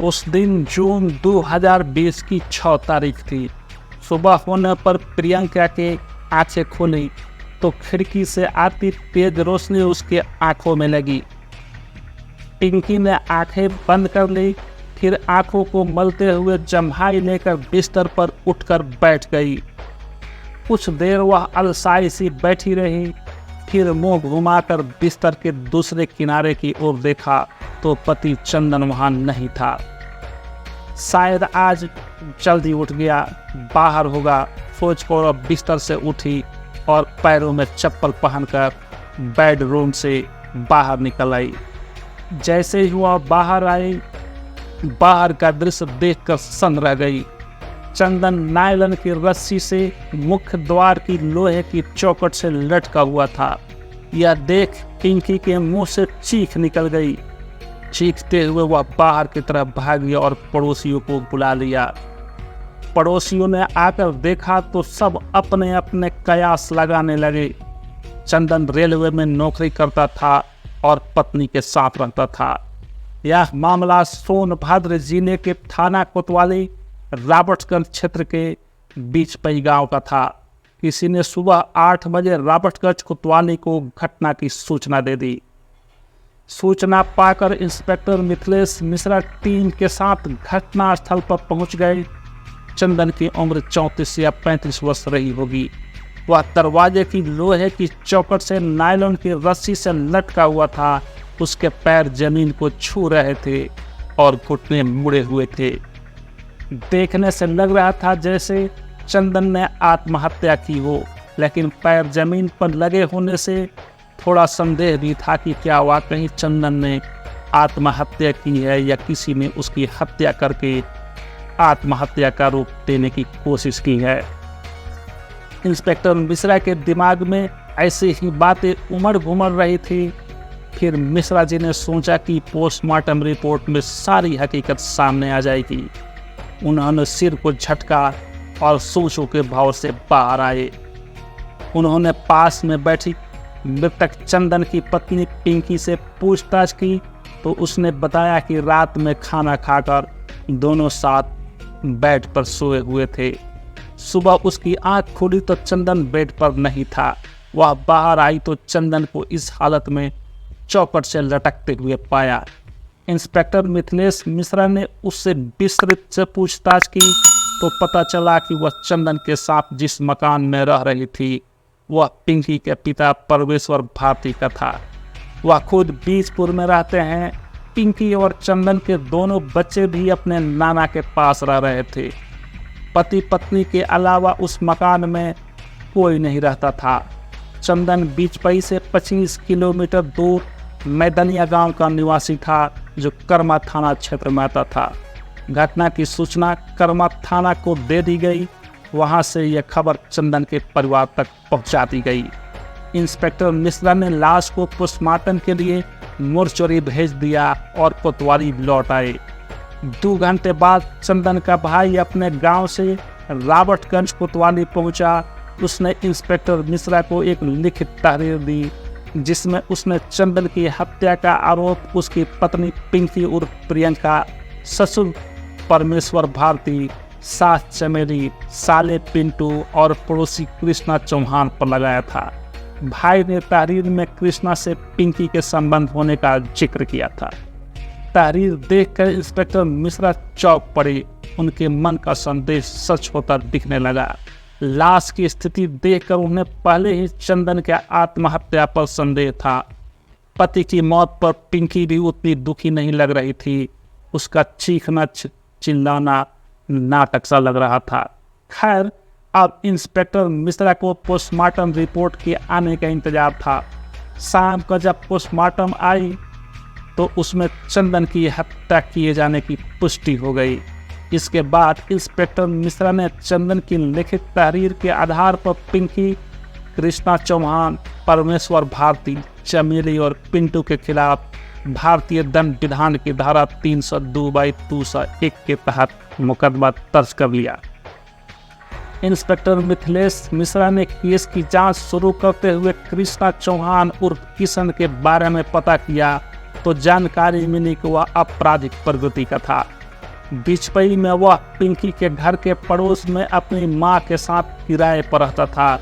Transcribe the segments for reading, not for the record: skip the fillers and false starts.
उस दिन जून 2020 की 6 तारीख थी। सुबह होने पर प्रियंका के आंखें खुली तो खिड़की से आती तेज रोशनी उसके आंखों में लगी। पिंकी ने आंखें बंद कर ली, फिर आंखों को मलते हुए जम्हाई लेकर बिस्तर पर उठकर बैठ गई। कुछ देर वह अलसाई सी बैठी रही, फिर मुंह घुमाकर बिस्तर के दूसरे किनारे की ओर देखा तो पति चंदन वहां नहीं था। शायद आज जल्दी उठ गया, बाहर होगा सोचकर अब बिस्तर से उठी और पैरों में चप्पल पहनकर बेडरूम से बाहर निकल आई। जैसे ही वह बाहर आई, बाहर का दृश्य देखकर सन्न रह गई। चंदन नायलन की रस्सी से मुख्य द्वार की लोहे की चौखट से लटका हुआ था। यह देख पिंकी के मुंह से चीख निकल गई। चीखते हुए वह बाहर की तरफ भाग गया और पड़ोसियों को बुला लिया। पड़ोसियों ने आकर देखा तो सब अपने अपने कयास लगाने लगे। चंदन रेलवे में नौकरी करता था और पत्नी के साथ रहता था। यह मामला सोनभद्र जिले के थाना कोतवाली रॉबर्ट्सगंज क्षेत्र के बीचपई गांव का था। किसी ने सुबह 8 बजे रॉबर्ट्सगंज कोतवाली को घटना की सूचना दे दी। सूचना पाकर इंस्पेक्टर मिथिलेश मिश्रा टीम के साथ घटना स्थल पर पहुंच गए। चंदन की उम्र 34 या 35 वर्ष रही होगी। वह दरवाजे की लोहे की चौखट से नायलॉन की रस्सी से लटका हुआ था। उसके पैर जमीन को छू रहे थे और घुटने मुड़े हुए थे। देखने से लग रहा था जैसे चंदन ने आत्महत्या की हो, लेकिन पैर जमीन पर लगे होने से थोड़ा संदेह भी था कि क्या वाकई चंदन ने आत्महत्या की है या किसी ने उसकी हत्या करके आत्महत्या का रूप देने की कोशिश की है। इंस्पेक्टर मिश्रा के दिमाग में ऐसी ही बातें उमड़ घुमड़ रही थी। फिर मिश्रा जी ने सोचा कि पोस्टमार्टम रिपोर्ट में सारी हकीकत सामने आ जाएगी। उन्होंने सिर को झटका और सोचों के भाव से बाहर आए। उन्होंने पास में बैठी मृतक चंदन की पत्नी पिंकी से पूछताछ की तो उसने बताया कि रात में खाना खाकर दोनों साथ बेड पर सोए हुए थे। सुबह उसकी आंख खुली तो चंदन बेड पर नहीं था। वह बाहर आई तो चंदन को इस हालत में चौखट से लटकते हुए पाया। इंस्पेक्टर मिथिलेश मिश्रा ने उससे विस्तृत से पूछताछ की तो पता चला कि वह चंदन के साथ जिस मकान में रह रही थी वह पिंकी के पिता परमेश्वर भारती का था। वह खुद बीजपुर में रहते हैं। पिंकी और चंदन के दोनों बच्चे भी अपने नाना के पास रह रहे थे। पति पत्नी के अलावा उस मकान में कोई नहीं रहता था। चंदन बीचपई से 25 किलोमीटर दूर मैदनिया गांव का निवासी था जो कर्मा थाना क्षेत्र में आता था। घटना की सूचना कर्मा थाना को दे दी गई। वहां से यह खबर चंदन के परिवार तक पहुंचा दी गई। इंस्पेक्टर मिश्रा ने लाश को पोस्टमार्टम के लिए मोर्चरी भेज दिया और कोतवाली लौट आए। 2 घंटे बाद चंदन का भाई अपने गांव से रॉबर्ट्सगंज कोतवाली पहुंचा। उसने इंस्पेक्टर मिश्रा को एक लिखित तहरीर दी जिसमें उसने चंदन की हत्या का आरोप उसकी पत्नी पिंकी उर्फ प्रियंका, ससुर परमेश्वर भारती, सास चमेली, साले पिंटू और पड़ोसी कृष्णा चौहान पर लगाया था। भाई ने तहरीर में कृष्णा से पिंकी के संबंध होने का जिक्र किया था। तहरीर देखकर इंस्पेक्टर मिश्रा चौंक पड़े। उनके मन का संदेश सच होता दिखने लगा। लाश की स्थिति देखकर उन्हें पहले ही चंदन के आत्महत्या पर संदेह था। पति की मौत पर पिंकी भी उतनी दुखी नहीं लग रही थी। उसका चीखना चिल्लाना नाटक सा लग रहा था। खैर, अब इंस्पेक्टर मिश्रा को पोस्टमार्टम रिपोर्ट के आने का इंतजार था। शाम को जब पोस्टमार्टम आई तो उसमें चंदन की हत्या किए जाने की पुष्टि हो गई। इसके बाद इंस्पेक्टर मिश्रा ने चंदन की लिखित तहरीर के आधार पर पिंकी, कृष्णा चौहान, परमेश्वर भारती, चमेली और पिंटू के खिलाफ भारतीय दंड विधान की धारा 302/201 के तहत मुकदमा दर्ज कर लिया। इंस्पेक्टर मिथिलेश मिश्रा ने केस की जांच शुरू करते हुए कृष्णा चौहान उर्फ किशन के बारे में पता किया तो जानकारी मिली कि वह आपराधिक प्रवृत्ति का था। बिचपई में वह पिंकी के घर के पड़ोस में अपनी मां के साथ किराए पर रहता था।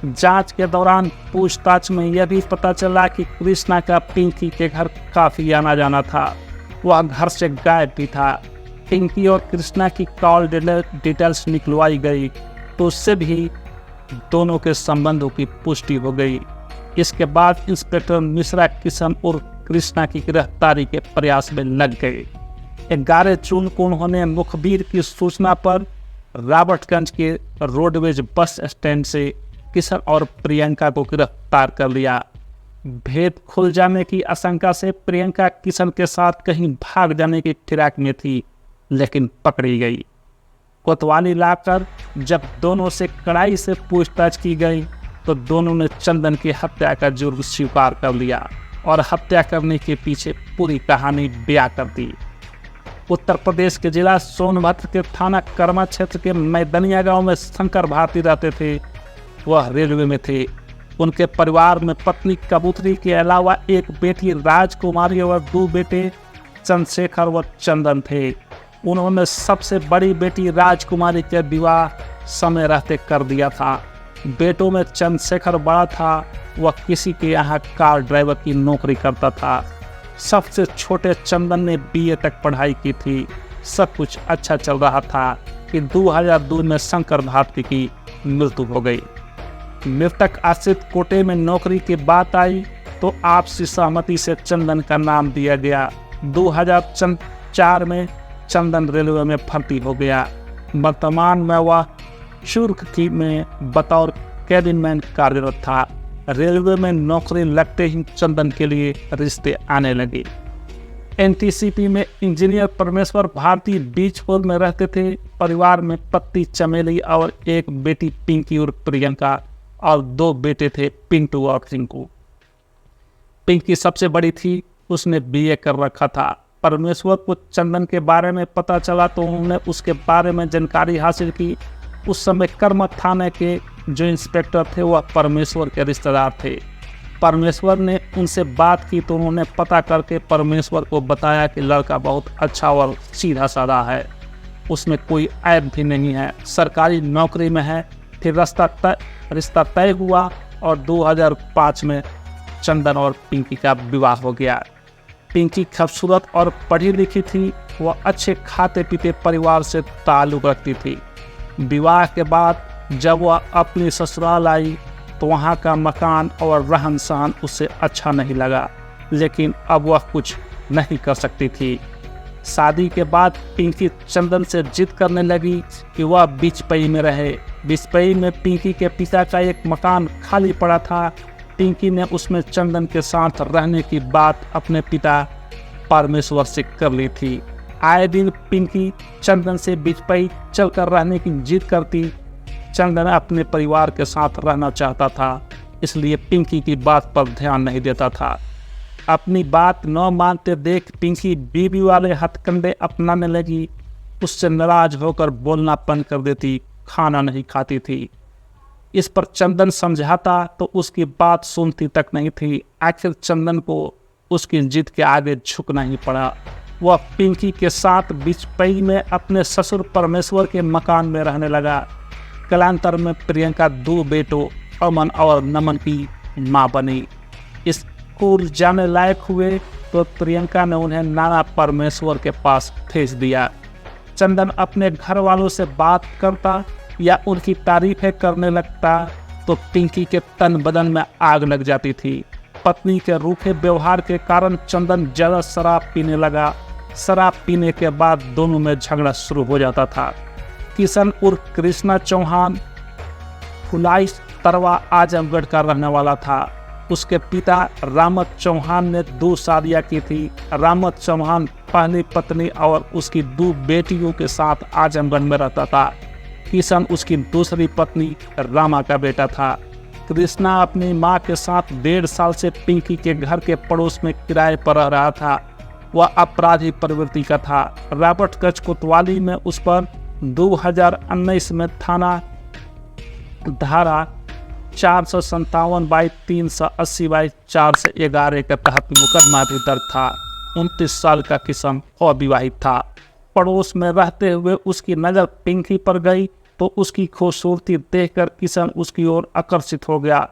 जांच के दौरान पूछताछ में यह भी पता चला कि कृष्णा का पिंकी के घर काफी आना जाना था। वह घर से गायब भी था। पिंकी और कृष्णा की कॉल डिटेल्स निकलवाई गई तो उससे भी दोनों के संबंधों की पुष्टि हो गई। इसके बाद इंस्पेक्टर मिश्रा किशन और कृष्णा की गिरफ्तारी के प्रयास में लग गए। 11 जून को उन्होंने मुखबिर की सूचना पर रॉबर्टगंज के रोडवेज बस स्टैंड से किशन और प्रियंका को गिरफ्तार कर लिया। भेद खुल जाने की आशंका से प्रियंका किशन के साथ कहीं भाग जाने की फिराक में थी, लेकिन पकड़ी गई। कोतवाली लाकर जब दोनों से कड़ाई से पूछताछ की गई तो दोनों ने चंदन की हत्या का जुर्म स्वीकार कर लिया और हत्या करने के पीछे पूरी कहानी बयां कर दी। उत्तर प्रदेश के जिला सोनभद्र के थाना कर्मा क्षेत्र के मैदनिया गांव में शंकर भारती रहते थे। वह रेलवे में थे। उनके परिवार में पत्नी कबूतरी के अलावा एक बेटी राजकुमारी और 2 बेटे चंद्रशेखर व चंदन थे। उन्होंने सबसे बड़ी बेटी राजकुमारी के विवाह समय रहते कर दिया था। बेटों में चंद्रशेखर बड़ा था। वह किसी के यहाँ कार ड्राइवर की नौकरी करता था। सबसे छोटे चंदन ने BA तक पढ़ाई की थी। सब कुछ अच्छा चल रहा था कि 2002 में शंकर भारती की मृत्यु हो गई। मृतक आश्रित कोटे में नौकरी की बात आई तो आपसी सहमति से चंदन का नाम दिया गया। 2004 में चंदन रेलवे में भर्ती हो गया। वर्तमान में वह चुर्क में बतौर कैबिनमैन कार्यरत था। रेलवे में नौकरी लगते ही चंदन के लिए रिश्ते आने लगे। NTCP में इंजीनियर परमेश्वर भारती बीचपुर में रहते थे। परिवार में पत्नी चमेली और एक बेटी पिंकी और प्रियंका और 2 बेटे थे पिंटू और रिंकू। पिंकी सबसे बड़ी थी। उसने BA कर रखा था। परमेश्वर को चंदन के बारे में पता चला तो उन्होंने उसके बारे में जानकारी हासिल की। उस समय कर्म थाने के जो इंस्पेक्टर थे वह परमेश्वर के रिश्तेदार थे। परमेश्वर ने उनसे बात की तो उन्होंने पता करके परमेश्वर को बताया कि लड़का बहुत अच्छा और सीधा साधा है, उसमें कोई ऐब भी नहीं है, सरकारी नौकरी में है। फिर रिश्ता तय हुआ और 2005 में चंदन और पिंकी का विवाह हो गया। पिंकी खूबसूरत और पढ़ी लिखी थी। वह अच्छे खाते पीते परिवार से ताल्लुक़ रखती थी। विवाह के बाद जब वह अपनी ससुराल आई तो वहाँ का मकान और रहन सहन उसे अच्छा नहीं लगा, लेकिन अब वह कुछ नहीं कर सकती थी। शादी के बाद पिंकी चंदन से जिद करने लगी कि वह बिचपई में रहे। बिचपई में पिंकी के पिता का एक मकान खाली पड़ा था। पिंकी ने उसमें चंदन के साथ रहने की बात अपने पिता परमेश्वर से कर ली थी। आए दिन पिंकी चंदन से बिचपई चलकर रहने की जिद करती। चंदन अपने परिवार के साथ रहना चाहता था, इसलिए पिंकी की बात पर ध्यान नहीं देता था। अपनी बात न मानते देख पिंकी बीवी वाले हथकंडे अपनाने लगी। उससे नाराज होकर बोलना बंद कर देती, खाना नहीं खाती थी। इस पर चंदन समझाता तो उसकी बात सुनती तक नहीं थी। आखिर चंदन को उसकी जिद के आगे झुकना ही पड़ा। वह पिंकी के साथ बिचपई में अपने ससुर परमेश्वर के मकान में रहने लगा। कालांतर में प्रियंका 2 बेटों अमन और नमन की मां बनी। स्कूल जाने लायक हुए तो प्रियंका ने उन्हें नाना परमेश्वर के पास भेज दिया। चंदन अपने घर वालों से बात करता या उनकी तारीफें करने लगता तो पिंकी के तन बदन में आग लग जाती थी। पत्नी के रूखे व्यवहार के कारण चंदन ज़्यादा शराब पीने लगा। शराब पीने के बाद दोनों में झगड़ा शुरू हो जाता था। किशन उर्फ कृष्णा चौहान फुलाई तरवा आजमगढ़ का रहने वाला था। उसके पिता रामत चौहान ने 2 शादियां की थी। रामत चौहान पहली पत्नी और उसकी 2 बेटियों के साथ आजमगढ़ में रहता था। किशन उसकी दूसरी पत्नी रामा का बेटा था। कृष्णा अपनी मां के साथ 1.5 साल से पिंकी के घर के पड़ोस में किराए पर रह रहा था। वह अपराधी प्रवृत्ति का था। रॉबर्टगंज कोतवाली में उस पर 2019 में थाना धारा 457/380/411 के तहत मुकदमा भी दर्ज था। 29 साल का किशन अविवाहित था। पड़ोस में रहते हुए उसकी नज़र पिंकी पर गई तो उसकी खूबसूरती देखकर किशन उसकी ओर आकर्षित हो गया।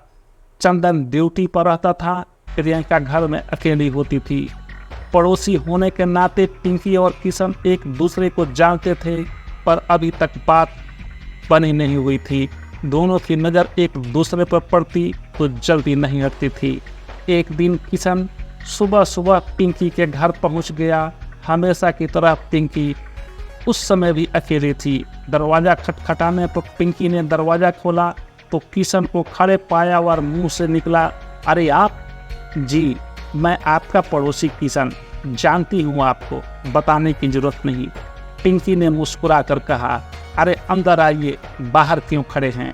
चंदन ड्यूटी पर रहता था, प्रियंका घर में अकेली होती थी। पड़ोसी होने के नाते पिंकी और किशन एक दूसरे को जानते थे, पर अभी तक बात बनी नहीं हुई थी। दोनों की नज़र एक दूसरे पर पड़ती तो जल्दी नहीं हटती थी। एक दिन किशन सुबह सुबह पिंकी के घर पहुंच गया। हमेशा की तरह पिंकी उस समय भी अकेली थी। दरवाज़ा खटखटाने पर पिंकी ने दरवाज़ा खोला तो किशन को खड़े पाया और मुंह से निकला, अरे आप? जी, मैं आपका पड़ोसी किशन, जानती हूँ आपको, बताने की जरूरत नहीं। पिंकी ने मुस्कुरा कर कहा, अरे अंदर आइए, बाहर क्यों खड़े हैं?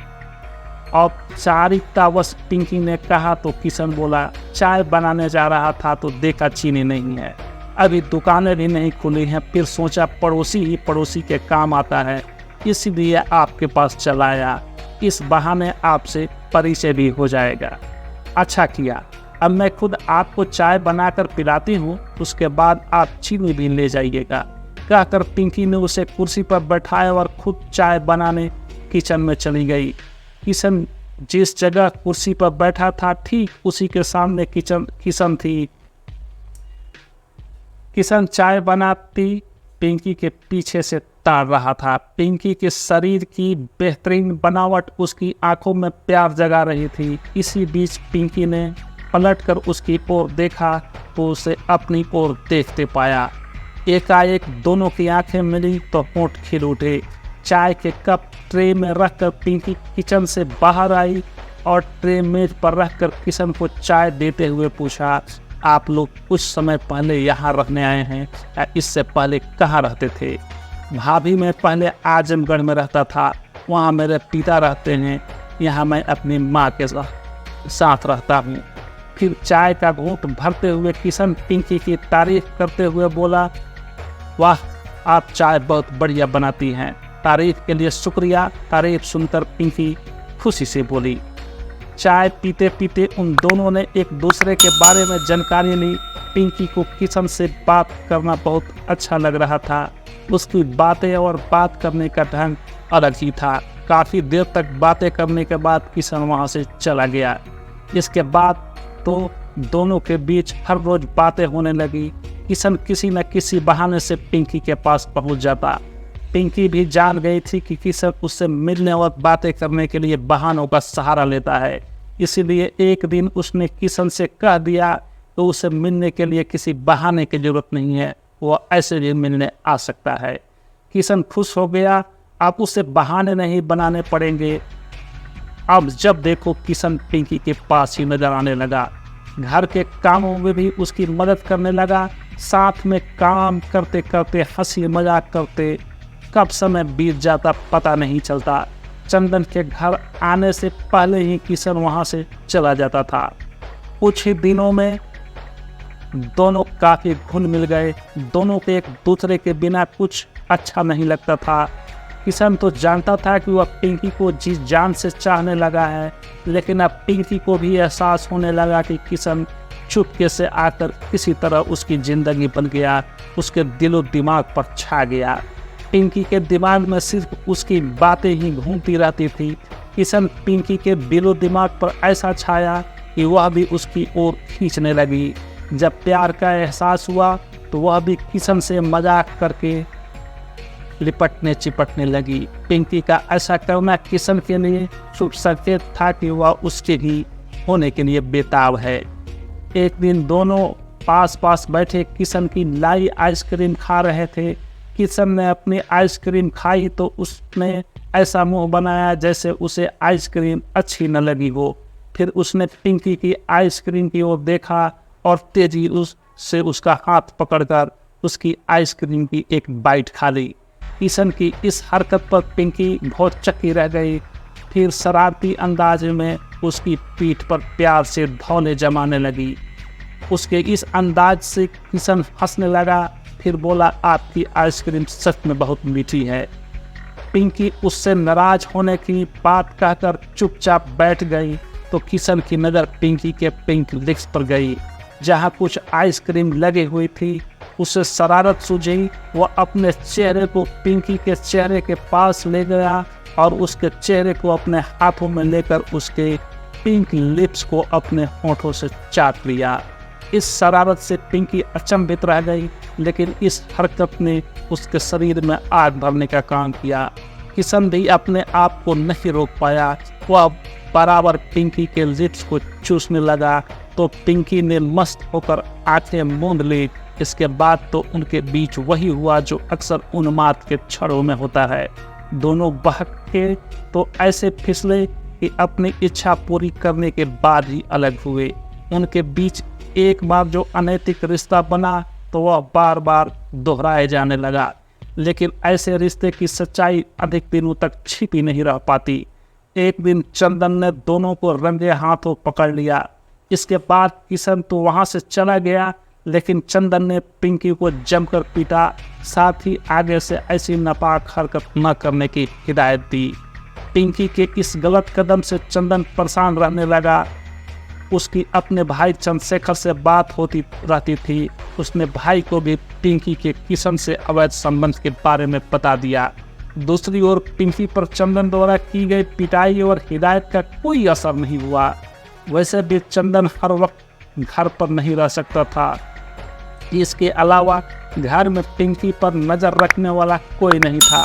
औपचारिकतावश पिंकी ने कहा तो किशन बोला, चाय बनाने जा रहा था तो देखा चीनी नहीं है, अभी दुकानें भी नहीं खुली हैं, फिर सोचा पड़ोसी ही पड़ोसी के काम आता है, इसलिए आपके पास चला आया। इस बहाने आपसे परिचय भी हो जाएगा। अच्छा किया, अब मैं खुद आपको चाय बनाकर पिलाती हूँ, उसके बाद आप चीनी भी ले जाइएगा। कहकर पिंकी ने उसे कुर्सी पर बैठाया और खुद चाय बनाने किचन में चली गई। किशन जिस जगह कुर्सी पर बैठा था ठीक उसी के सामने किशन थी। किशन चाय बनाती पिंकी के पीछे से ताड़ रहा था। पिंकी के शरीर की बेहतरीन बनावट उसकी आंखों में प्यार जगा रही थी। इसी बीच पिंकी ने पलटकर उसकी ओर देखा तो उसे अपनी ओर देखते पाया। एकाएक दोनों की आंखें मिली तो होंठ खिल उठे। चाय के कप ट्रे में रखकर पिंकी किचन से बाहर आई और ट्रे मेज पर रखकर किशन को चाय देते हुए पूछा, आप लोग कुछ समय पहले यहाँ रहने आए हैं या इससे पहले कहाँ रहते थे? भाभी, मैं पहले आजमगढ़ में रहता था, वहाँ मेरे पिता रहते हैं, यहाँ मैं अपनी माँ के साथ रहता हूँ। फिर चाय का घूंट भरते हुए किशन पिंकी की तारीफ करते हुए बोला, वाह, आप चाय बहुत बढ़िया बनाती हैं, तारीफ के लिए शुक्रिया। तारीफ सुनकर पिंकी खुशी से बोली। चाय पीते पीते उन दोनों ने एक दूसरे के बारे में जानकारी ली। पिंकी को किशन से बात करना बहुत अच्छा लग रहा था। उसकी बातें और बात करने का ढंग अलग ही था। काफ़ी देर तक बातें करने के बाद किशन वहाँ से चला गया। इसके बाद तो दोनों के बीच हर रोज़ बातें होने लगी। किशन किसी न किसी बहाने से पिंकी के पास पहुँच जाता। पिंकी भी जान गई थी कि किशन उससे मिलने और बातें करने के लिए बहानों का सहारा लेता है। इसीलिए एक दिन उसने किशन से कह दिया तो उसे मिलने के लिए किसी बहाने की जरूरत नहीं है, वो ऐसे भी मिलने आ सकता है। किशन खुश हो गया, अब उसे बहाने नहीं बनाने पड़ेंगे। अब जब देखो किशन पिंकी के पास ही नजर आने लगा। घर के कामों में भी उसकी मदद करने लगा। साथ में काम करते करते हंसी मजाक करते कब समय बीत जाता पता नहीं चलता। चंदन के घर आने से पहले ही किशन वहां से चला जाता था। कुछ ही दिनों में दोनों काफी घुल मिल गए। दोनों के एक दूसरे के बिना कुछ अच्छा नहीं लगता था। किशन तो जानता था कि वह पिंकी को जी जान से चाहने लगा है, लेकिन अब पिंकी को भी एहसास होने लगा कि किशन चुपके से आकर किसी तरह उसकी ज़िंदगी बन गया, उसके दिलो दिमाग पर छा गया। पिंकी के दिमाग में सिर्फ उसकी बातें ही घूमती रहती थी। किशन पिंकी के दिलो दिमाग पर ऐसा छाया कि वह भी उसकी ओर खींचने लगी। जब प्यार का एहसास हुआ तो वह भी किशन से मजाक करके लिपटने चिपटने लगी। पिंकी का ऐसा करना किशन के लिए शुभ संकेत था कि वह उसके ही होने के लिए बेताब है। एक दिन दोनों पास पास बैठे किशन की लाई आइसक्रीम खा रहे थे। किशन ने अपनी आइसक्रीम खाई तो उसने ऐसा मुंह बनाया जैसे उसे आइसक्रीम अच्छी न लगी हो। फिर उसने पिंकी की आइसक्रीम की ओर देखा और तेजी उससे उसका हाथ पकड़कर उसकी आइसक्रीम की एक बाइट खा ली। किशन की इस हरकत पर पिंकी बहुत चक्की रह गई। फिर शरारती अंदाज में उसकी पीठ पर प्यार से धौले जमाने लगी। उसके इस अंदाज से किशन हंसने लगा। फिर बोला, आपकी आइसक्रीम सच में बहुत मीठी है। पिंकी उससे नाराज होने की बात कहकर चुपचाप बैठ गई तो किशन की नज़र पिंकी के पिंक लिप्स पर गई, जहाँ कुछ आइसक्रीम लगी हुई थी। उसे शरारत सूझी। वह अपने चेहरे को पिंकी के चेहरे के पास ले गया और उसके चेहरे को अपने हाथों में लेकर उसके पिंक लिप्स को अपने होठों से चाट लिया। इस शरारत से पिंकी अचंभित रह गई, लेकिन इस हरकत ने उसके शरीर में आग भरने का काम किया। किशन भी अपने आप को नहीं रोक पाया। वह बराबर पिंकी के लिप्स को चूसने लगा तो पिंकी ने मस्त होकर आंखें मूंद ली। इसके बाद तो उनके बीच वही हुआ जो अक्सर उन्माद के क्षणों में होता है। दोनों बहके तो ऐसे फिसले कि अपनी इच्छा पूरी करने के बाद ही अलग हुए। उनके बीच एक बार जो अनैतिक रिश्ता बना तो वह बार बार दोहराए जाने लगा, लेकिन ऐसे रिश्ते की सच्चाई अधिक दिनों तक छिपी नहीं रह पाती। एक दिन चंदन ने दोनों को रंगे हाथों पकड़ लिया। इसके बाद किशन तो वहाँ से चला गया, लेकिन चंदन ने पिंकी को जमकर पीटा, साथ ही आगे से ऐसी नापाक हरकत न करने की हिदायत दी। पिंकी के इस गलत कदम से चंदन परेशान रहने लगा। उसकी अपने भाई चंद्रशेखर से बात होती रहती थी। उसने भाई को भी पिंकी के किशन से अवैध संबंध के बारे में बता दिया। दूसरी ओर पिंकी पर चंदन द्वारा की गई पिटाई और हिदायत का कोई असर नहीं हुआ। वैसे भी चंदन हर वक्त घर पर नहीं रह सकता था। इसके अलावा घर में पिंकी पर नज़र रखने वाला कोई नहीं था।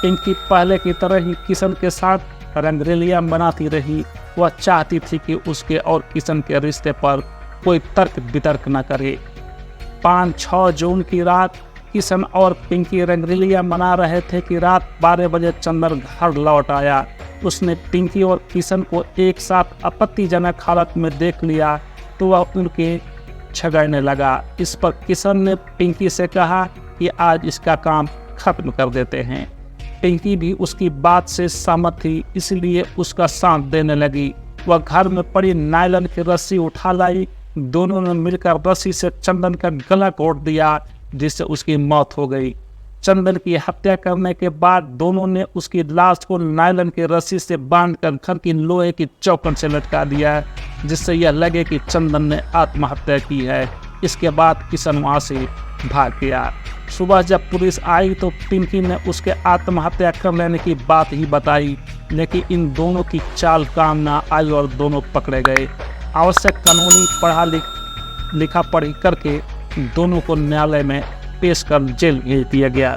पिंकी पहले की तरह ही किशन के साथ रंगरेलियां बनाती रही। वह चाहती थी कि उसके और किशन के रिश्ते पर कोई तर्क वितर्क न करे। 5-6 जून की रात किशन और पिंकी रंगरेलियां मना रहे थे कि रात 12 बजे चंदन घर लौट आया। उसने पिंकी और किशन को एक साथ आपत्तिजनक हालत में देख लिया तो वह उनके झगड़ने लगा। इस पर किशन ने पिंकी से कहा कि आज इसका काम खत्म कर देते हैं। पिंकी भी उसकी बात से सहमत थी, इसलिए उसका साथ देने लगी। वह घर में पड़ी नायलॉन की रस्सी उठा लाई। दोनों ने मिलकर रस्सी से चंदन का गला घोट दिया, जिससे उसकी मौत हो गई। चंदन की हत्या करने के बाद दोनों ने उसकी लाश को नायलॉन की रस्सी से बांधकर घर की लोहे की चौखट से लटका दिया, जिससे यह लगे कि चंदन ने आत्महत्या की है। इसके बाद किशन वहाँ से भाग गया। सुबह जब पुलिस आई तो पिंकी ने उसके आत्महत्या कर लेने की बात ही बताई, लेकिन इन दोनों की चाल काम ना आई और दोनों पकड़े गए। आवश्यक कानूनी पढ़ा लिखा पढ़ी करके दोनों को न्यायालय में पेश कर जेल भेज दिया गया।